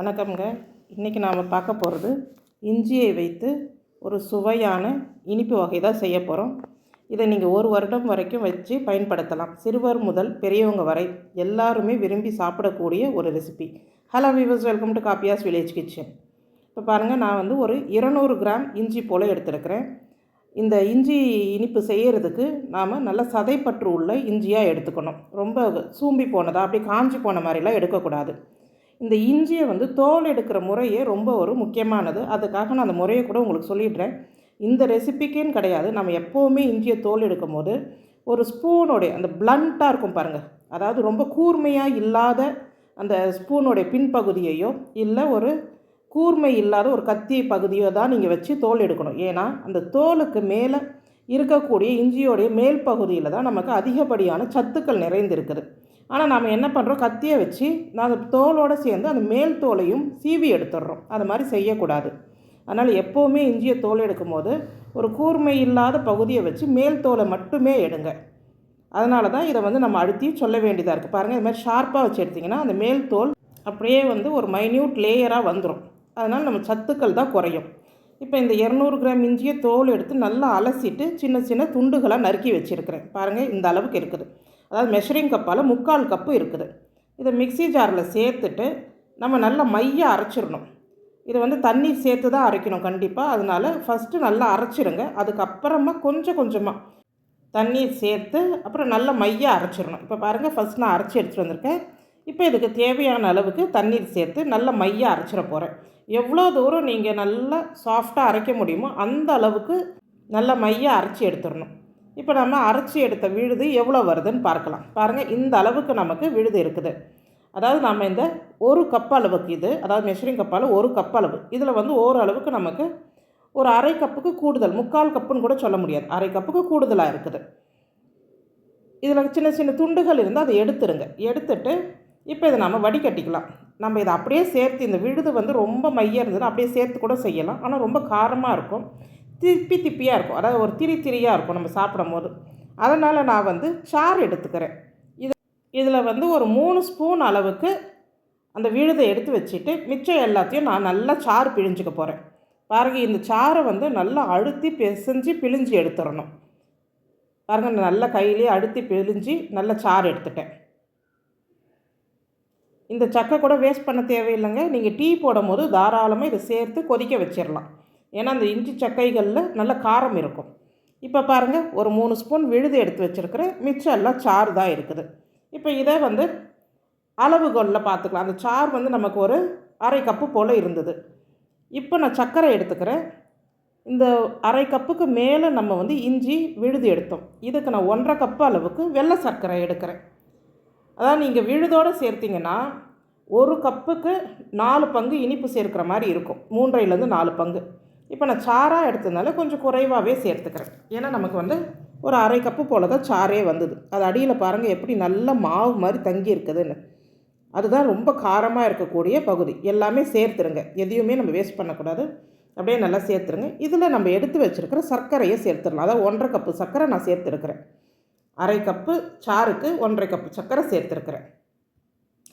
வணக்கம்ங்க. இன்றைக்கி நாம் பார்க்க போகிறது இஞ்சியை வைத்து ஒரு சுவையான இனிப்பு வகை தான் செய்ய போகிறோம். இதை நீங்கள் 1 வருடம் வரைக்கும் வச்சு பயன்படுத்தலாம். சிறுவர் முதல் பெரியவங்க வரை எல்லாருமே விரும்பி சாப்பிடக்கூடிய ஒரு recipe. Hello viewers, welcome to காப்பியாஸ் village kitchen. இப்போ பாருங்கள், நான் வந்து ஒரு 200 கிராம் இஞ்சி போல் எடுத்துருக்கிறேன். இந்த இஞ்சி இனிப்பு செய்கிறதுக்கு நாம் நல்ல சதைப்பற்று உள்ள இஞ்சியாக எடுத்துக்கணும். ரொம்ப சூம்பி போனதா அப்படி காஞ்சி போன மாதிரிலாம் எடுக்கக்கூடாது. இந்த இஞ்சியை வந்து தோல் எடுக்கிற முறையே ரொம்ப ஒரு முக்கியமானது. அதுக்காக நான் அந்த முறையை கூட உங்களுக்கு சொல்லிடுறேன். இந்த ரெசிபிக்குன்னு கிடையாது, நம்ம எப்போவுமே இஞ்சியை தோல் எடுக்கும் போது ஒரு ஸ்பூனோடைய அந்த பிளண்ட்டாக இருக்கும் பாருங்கள், அதாவது ரொம்ப கூர்மையாக இல்லாத அந்த ஸ்பூனோடைய பின்பகுதியையோ இல்லை ஒரு கூர்மை இல்லாத ஒரு கத்தி பகுதியோ தான் நீங்கள் வச்சு தோல் எடுக்கணும். ஏன்னா அந்த தோலுக்கு மேலே இருக்கக்கூடிய இஞ்சியோடைய மேல் பகுதியில் தான் நமக்கு அதிகப்படியான சத்துக்கள் நிறைந்திருக்குது. ஆனால் நாம் என்ன பண்ணுறோம், கத்தியை வச்சு நான் அந்த தோலோடு சேர்ந்து அந்த மேல் தோலையும் சீவி எடுத்துடுறோம். அது மாதிரி செய்யக்கூடாது. அதனால் எப்போவுமே இஞ்சியை தோல் எடுக்கும் போது ஒரு கூர்மை இல்லாத பகுதியை வச்சு மேல் தோலை மட்டுமே எடுங்க. அதனால தான் இதை வந்து நம்ம அழுத்தி சொல்ல வேண்டியதாக இருக்குது. பாருங்கள், இது மாதிரி ஷார்ப்பாக வச்சு எடுத்திங்கன்னா அந்த மேல் தோல் அப்படியே வந்து ஒரு மைன்யூட் லேயராக வந்துடும். அதனால் நம்ம சத்துக்கள் தான் குறையும். இப்போ இந்த 200 கிராம் இஞ்சியை தோல் எடுத்து நல்லா அலசிட்டு சின்ன சின்ன துண்டுகளாக நறுக்கி வச்சுருக்கிறேன். பாருங்கள், இந்த அளவுக்கு இருக்குது. அதாவது மெஷரிங் கப்பால் 3/4 கப்பு இருக்குது. இதை மிக்சி ஜாரில் சேர்த்துட்டு நம்ம நல்லா மையாக அரைச்சிடணும். இதை வந்து தண்ணீர் சேர்த்து தான் அரைக்கணும் கண்டிப்பாக. அதனால் ஃபஸ்ட்டு நல்லா அரைச்சிடுங்க. அதுக்கப்புறமா கொஞ்சம் கொஞ்சமாக தண்ணீர் சேர்த்து அப்புறம் நல்லா மையாக அரைச்சிடணும். இப்போ பாருங்கள், ஃபஸ்ட் நான் அரைச்சி எடுத்துகிட்டு வந்திருக்கேன். இப்போ இதுக்கு தேவையான அளவுக்கு தண்ணீர் சேர்த்து நல்லா மையாக அரைச்சிட போகிறேன். எவ்வளோ தூரம் நீங்கள் நல்லா சாஃப்டாக அரைக்க முடியுமோ அந்த அளவுக்கு நல்லா மையாக அரைச்சி எடுத்துடணும். இப்போ நம்ம அரைச்சி எடுத்த விழுது எவ்வளோ வருதுன்னு பார்க்கலாம். பாருங்கள், இந்த அளவுக்கு நமக்கு விழுது இருக்குது. அதாவது நம்ம இந்த 1 கப் அளவுக்கு, இது அதாவது மெஷரிங் கப்பால் 1 கப் அளவு, இதில் வந்து ஓரளவுக்கு நமக்கு ஒரு அரை கப்புக்கு கூடுதல், 3/4 கப்புன்னு கூட சொல்ல முடியாது, அரை கப்புக்கு கூடுதலாக இருக்குது. இதில் சின்ன சின்ன துண்டுகள் இருந்தால் அதை எடுத்துருங்க. எடுத்துட்டு இப்போ இதை நம்ம வடிகட்டிக்கலாம். நம்ம இதை அப்படியே சேர்த்து, இந்த விழுது வந்து ரொம்ப மையாக இருந்ததுன்னா அப்படியே சேர்த்து கூட செய்யலாம். ஆனால் ரொம்ப காரமாக இருக்கும், திப்பியாக இருக்கும், அதாவது ஒரு திரியாக இருக்கும் நம்ம சாப்பிடும் போது. அதனால் நான் வந்து சாறு எடுத்துக்கிறேன். இதில் வந்து ஒரு 3 ஸ்பூன் அளவுக்கு அந்த விழுதை எடுத்து வச்சுட்டு மிச்சம் எல்லாத்தையும் நான் நல்லா சாறு பிழிஞ்சிக்க போகிறேன். பாருங்கள், இந்த சாறை வந்து நல்லா அழுத்தி பிசைஞ்சு பிழிஞ்சு எடுத்துடணும். பாருங்கள், நான் நல்லா கையிலேயே அழுத்தி பிழிஞ்சு நல்லா சாறு எடுத்துட்டேன். இந்த சக்கை கூட வேஸ்ட் பண்ண தேவையில்லைங்க. நீங்கள் டீ போடும் போது தாராளமாக இதை சேர்த்து கொதிக்க வச்சிடலாம். ஏன்னா அந்த இஞ்சி சக்கைகளில் நல்ல காரம் இருக்கும். இப்போ பாருங்கள், ஒரு 3 ஸ்பூன் விழுது எடுத்து வச்சுருக்கிறேன். மிச்சம் எல்லாம் சாறு தான் இருக்குது. இப்போ இதை வந்து அளவுகோலில் பார்த்துக்கலாம். அந்த சாறு வந்து நமக்கு ஒரு அரை கப்பு போல் இருந்தது. இப்போ நான் சர்க்கரை எடுத்துக்கிறேன். இந்த அரை கப்புக்கு மேலே நம்ம வந்து இஞ்சி விழுது எடுத்தோம். இதுக்கு நான் 1.5 கப்பு அளவுக்கு வெள்ளை சர்க்கரை எடுக்கிறேன். அதாவது நீங்கள் விழுதோடு சேர்த்திங்கன்னா 1 கப்புக்கு 4 பங்கு இனிப்பு சேர்க்கிற மாதிரி இருக்கும், 3/4 4 பங்கு. இப்போ நான் சாராக எடுத்ததுனால கொஞ்சம் குறைவாகவே சேர்த்துக்கிறேன். ஏன்னா நமக்கு வந்து ஒரு அரை கப்பு போல் தான் சாரே வந்தது. அது அடியில் பாருங்கள் எப்படி நல்ல மாவு மாதிரி தங்கி இருக்குதுன்னு. அதுதான் ரொம்ப காரமாக இருக்கக்கூடிய பகுதி. எல்லாமே சேர்த்துருங்க, எதையுமே நம்ம வேஸ்ட் பண்ணக்கூடாது. அப்படியே நல்லா சேர்த்துருங்க. இதில் நம்ம எடுத்து வச்சுருக்கிற சர்க்கரையை சேர்த்துடலாம். அதாவது 1.5 கப்பு சர்க்கரை நான் சேர்த்துருக்கிறேன். அரை கப்பு சாருக்கு 1.5 கப்பு சர்க்கரை சேர்த்துருக்கிறேன்.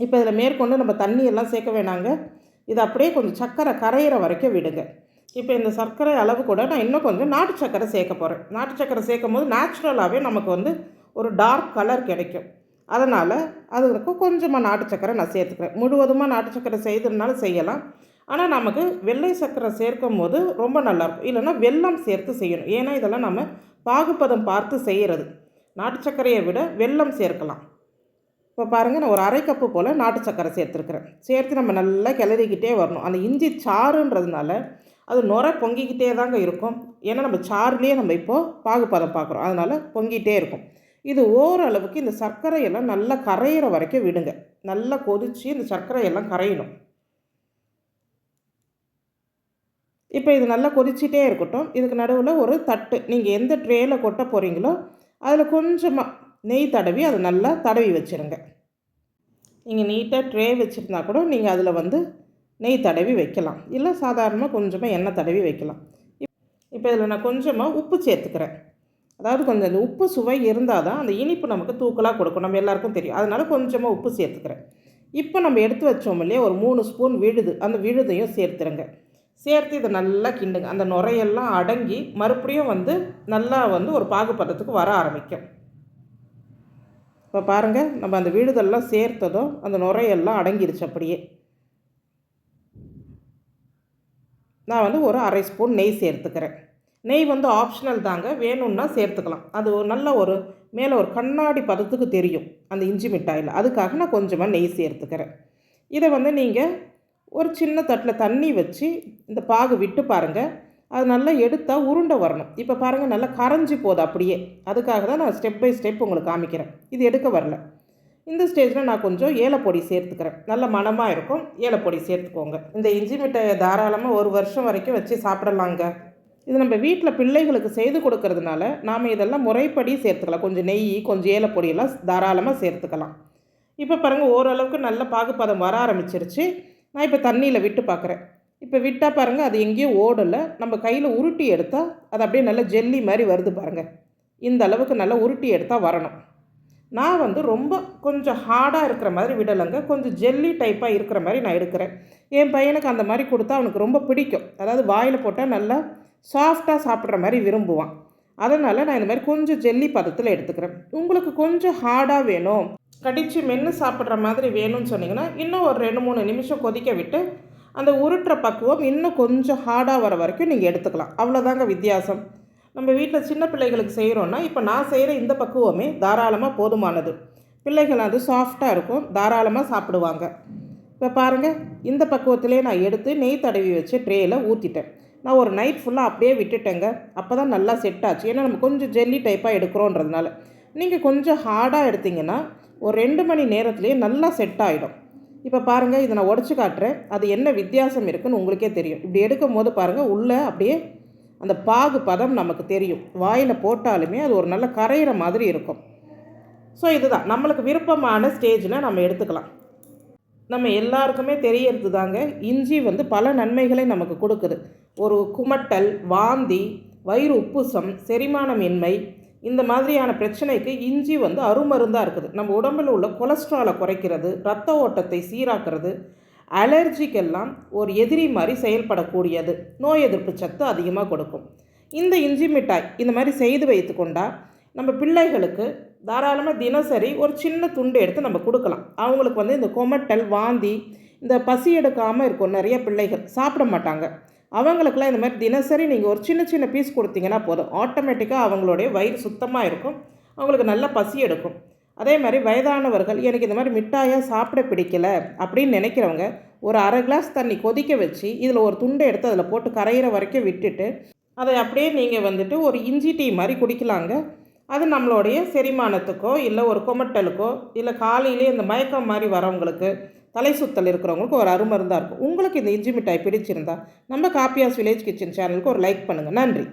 இப்போ இதில் மேற்கொண்டு நம்ம தண்ணியெல்லாம் சேர்க்க வேணாங்க. இது அப்படியே கொஞ்சம் சர்க்கரை கரையிற வரைக்கும் விடுங்க. இப்போ இந்த சர்க்கரை அளவு கூட நான் இன்னும் கொஞ்சம் நாட்டு சர்க்கரை சேர்க்க போகிறேன். நாட்டு சர்க்கரை சேர்க்கும் போது நேச்சுரலாகவே நமக்கு வந்து ஒரு டார்க் கலர் கிடைக்கும். அதனால் அதுக்கு கொஞ்சமாக நாட்டு சர்க்கரை நான் சேர்த்துக்கிறேன். முழுவதுமாக நாட்டு சர்க்கரை செய்ததுனாலும் செய்யலாம். ஆனால் நமக்கு வெள்ளை சர்க்கரை சேர்க்கும் போது ரொம்ப நல்லாயிருக்கும். இல்லைன்னா வெல்லம் சேர்த்து செய்யணும். ஏன்னா இதெல்லாம் நம்ம பாகுபதம் பார்த்து செய்கிறது. நாட்டு சர்க்கரையை விட வெல்லம் சேர்க்கலாம். இப்போ பாருங்கள், நான் ஒரு அரை கப்பு போல் நாட்டு சர்க்கரை சேர்த்துருக்குறேன். சேர்த்து நம்ம நல்லா கிளறிக்கிட்டே வரணும். அந்த இஞ்சி சாறுன்றதுனால அது நுரை பொங்கிக்கிட்டே தாங்க இருக்கும். ஏன்னா நம்ம சாறுலேயே நம்ம இப்போது பாகுபதம் பார்க்குறோம், அதனால் பொங்கிட்டே இருக்கும். இது ஓரளவுக்கு இந்த சர்க்கரையெல்லாம் நல்லா கரையிற வரைக்கும் விடுங்க. நல்லா கொதித்து இந்த சர்க்கரையெல்லாம் கரையணும். இப்போ இது நல்லா கொதிச்சிட்டே இருக்கட்டும். இதுக்கு நடுவில் ஒரு தட்டு, நீங்கள் எந்த ட்ரேயில் கொட்ட போகிறீங்களோ அதில் கொஞ்சமாக நெய் தடவி அதை நல்லா தடவி வச்சுருங்க. நீங்கள் நீட்டாக ட்ரே வச்சுருந்தா கூட நீங்கள் அதில் வந்து நெய் தடவி வைக்கலாம், இல்லை சாதாரணமாக கொஞ்சமாக எண்ணெய் தடவி வைக்கலாம். இப்போ இதில் நான் கொஞ்சமாக உப்பு சேர்த்துக்கிறேன். அதாவது கொஞ்சம் அந்த உப்பு சுவை இருந்தால் தான் அந்த இனிப்பு நமக்கு தூக்கலாக கொடுக்கும், நம்ம எல்லாருக்கும் தெரியும். அதனால் கொஞ்சமாக உப்பு சேர்த்துக்கிறேன். இப்போ நம்ம எடுத்து வச்சோம் இல்லையா, ஒரு 3 ஸ்பூன் விழுது, அந்த விழுதையும் சேர்த்துருங்க. சேர்த்து இதை நல்லா கிண்டுங்க. அந்த நுரையெல்லாம் அடங்கி மறுபடியும் நல்லா ஒரு பாகுபதத்துக்கு வர ஆரம்பிக்கும். இப்போ பாருங்கள், நம்ம அந்த விழுதெல்லாம் சேர்த்ததும் அந்த நுரையெல்லாம் அடங்கிருச்சு அப்படியே. நான் ஒரு அரை ஸ்பூன் நெய் சேர்த்துக்கிறேன். நெய் ஆப்ஷனல் தாங்க, வேணும்னா சேர்த்துக்கலாம். அது நல்ல மேலே ஒரு கண்ணாடி பதத்துக்கு தெரியும் அந்த இஞ்சி மிட்டாயில். அதுக்காக நான் கொஞ்சமாக நெய் சேர்த்துக்கிறேன். இதை நீங்கள் ஒரு சின்ன தட்டில் தண்ணி வச்சு இந்த பாகு விட்டு பாருங்கள். அது நல்லா எடுத்தால் உருண்டை வரணும். இப்போ பாருங்கள், நல்லா கரைஞ்சி போகுது அப்படியே. அதுக்காக தான் நான் ஸ்டெப் பை ஸ்டெப் உங்களுக்கு காமிக்கிறேன். இது எடுக்க வரல. இந்த ஸ்டேஜில் நான் கொஞ்சம் ஏலப்பொடி சேர்த்துக்கிறேன். நல்ல மணமாக இருக்கும், ஏலப்பொடி சேர்த்துக்கோங்க. இந்த இஞ்சி மிட்டாயை தாராளமாக 1 வருஷம் வரைக்கும் வச்சு சாப்பிடலாங்க. இது நம்ம வீட்டில் பிள்ளைகளுக்கு செய்து கொடுக்கறதுனால நாம் இதெல்லாம் முறைப்படி சேர்த்துக்கலாம். கொஞ்சம் நெய், கொஞ்சம் ஏலப்பொடியெல்லாம் தாராளமாக சேர்த்துக்கலாம். இப்போ பாருங்கள், ஓரளவுக்கு நல்ல பாகுப்பதம் வர ஆரம்பிச்சிருச்சு. நான் இப்போ தண்ணியில் விட்டு பார்க்குறேன். இப்போ விட்டால் பாருங்கள், அது எங்கேயும் ஓடலை. நம்ம கையில் உருட்டி எடுத்தால் அது அப்படியே நல்ல ஜெல்லி மாதிரி வருது பாருங்கள். இந்த அளவுக்கு நல்லா உருட்டி எடுத்தால் வரணும். நான் ரொம்ப கொஞ்சம் ஹார்டாக இருக்கிற மாதிரி விடலைங்க, கொஞ்சம் ஜெல்லி டைப்பாக இருக்கிற மாதிரி நான் எடுக்கிறேன். என் பையனுக்கு அந்த மாதிரி கொடுத்தா அவனுக்கு ரொம்ப பிடிக்கும். அதாவது வாயில் போட்டால் நல்லா சாஃப்டாக சாப்பிட்ற மாதிரி விரும்புவான். அதனால் நான் இந்த மாதிரி கொஞ்சம் ஜெல்லி பதத்தில் எடுத்துக்கிறேன். உங்களுக்கு கொஞ்சம் ஹார்டாக வேணும், கடித்து மென்று சாப்பிட்ற மாதிரி வேணும்னு சொன்னிங்கன்னா இன்னும் ஒரு 2-3 நிமிஷம் கொதிக்க விட்டு அந்த உருட்டுற பக்குவம் இன்னும் கொஞ்சம் ஹார்டாக வர வரைக்கும் நீங்கள் எடுத்துக்கலாம். அவ்வளோதாங்க வித்தியாசம். நம்ம வீட்டில் சின்ன பிள்ளைகளுக்கு செய்கிறோன்னா இப்போ நான் செய்கிற இந்த பக்குவமே தாராளமாக போதுமானது. பிள்ளைகள் அது சாஃப்டாக இருக்கும், தாராளமாக சாப்பிடுவாங்க. இப்போ பாருங்கள், இந்த பக்குவத்திலே நான் எடுத்து நெய் தடவி வச்சு ட்ரேயில் ஊற்றிட்டேன். நான் ஒரு நைட் ஃபுல்லாக அப்படியே விட்டுட்டேங்க. அப்போ தான் நல்லா செட் ஆச்சு. ஏன்னா நம்ம கொஞ்சம் ஜெல்லி டைப்பாக எடுக்கிறோன்றதுனால. நீங்கள் கொஞ்சம் ஹார்டாக எடுத்திங்கன்னா ஒரு 2 மணி நேரத்துலேயே நல்லா செட் ஆகிடும். இப்போ பாருங்கள், இதை நான் உடச்சி காட்டுறேன். அது என்ன வித்தியாசம் இருக்குதுன்னு உங்களுக்கே தெரியும். இப்படி எடுக்கும் போது பாருங்கள், உள்ளே அப்படியே அந்த பாகு பதம் நமக்கு தெரியும். வாயில் போட்டாலுமே அது ஒரு நல்ல கரையிற மாதிரி இருக்கும். ஸோ இதுதான் நம்மளுக்கு விருப்பமான ஸ்டேஜில் நம்ம எடுத்துக்கலாம். நம்ம எல்லாருக்குமே தெரியறது தாங்க, இஞ்சி பல நன்மைகளை நமக்கு கொடுக்குது. ஒரு குமட்டல், வாந்தி, வயிறு உப்புசம், செரிமானமின்மை, இந்த மாதிரியான பிரச்சனைக்கு இஞ்சி அருமருந்தாக இருக்குது. நம்ம உடம்பில் உள்ள கொலஸ்ட்ராலை குறைக்கிறது, இரத்த ஓட்டத்தை சீராக்கிறது, அலர்ஜிக்கெல்லாம் ஒரு எதிரி மாதிரி செயல்படக்கூடியது, நோய் எதிர்ப்பு சத்து அதிகமாக கொடுக்கும். இந்த இஞ்சி மிட்டாய் இந்த மாதிரி செய்து வைத்து கொண்டால் நம்ம பிள்ளைகளுக்கு தாராளமாக தினசரி ஒரு சின்ன துண்டு எடுத்து நம்ம கொடுக்கலாம். அவங்களுக்கு இந்த கொமட்டல், வாந்தி, இந்த பசி எடுக்காமல் இருக்கும். நிறைய பிள்ளைகள் சாப்பிட மாட்டாங்க. அவங்களுக்கெல்லாம் இந்த மாதிரி தினசரி நீங்கள் ஒரு சின்ன சின்ன பீஸ் கொடுத்தீங்கன்னா போதும், ஆட்டோமேட்டிக்காக அவங்களுடைய வயிறு சுத்தமாக இருக்கும், அவங்களுக்கு நல்ல பசி எடுக்கும். அதே மாதிரி வயதானவர்கள் எனக்கு இந்த மாதிரி மிட்டாயாக சாப்பிட பிடிக்கலை அப்படின்னு நினைக்கிறவங்க ஒரு அரை கிளாஸ் தண்ணி கொதிக்க வச்சு இதில் ஒரு துண்டை எடுத்து அதில் போட்டு கரையிற வரைக்கும் விட்டுட்டு அதை அப்படியே நீங்கள் ஒரு இஞ்சி டீ மாதிரி குடிக்கலாங்க. அது நம்மளுடைய செரிமானத்துக்கோ இல்லை ஒரு கொமட்டலுக்கோ இல்லை காலையிலே இந்த மயக்கம் மாதிரி வரவங்களுக்கு, தலை சுத்தல் இருக்கிறவங்களுக்கு ஒரு அருமருந்தாக இருக்கும். உங்களுக்கு இந்த இஞ்சி மிட்டாய் பிடிச்சிருந்தா நம்ம காப்பியாஸ் வில்லேஜ் கிச்சன் சேனலுக்கு ஒரு லைக் பண்ணுங்கள். நன்றி.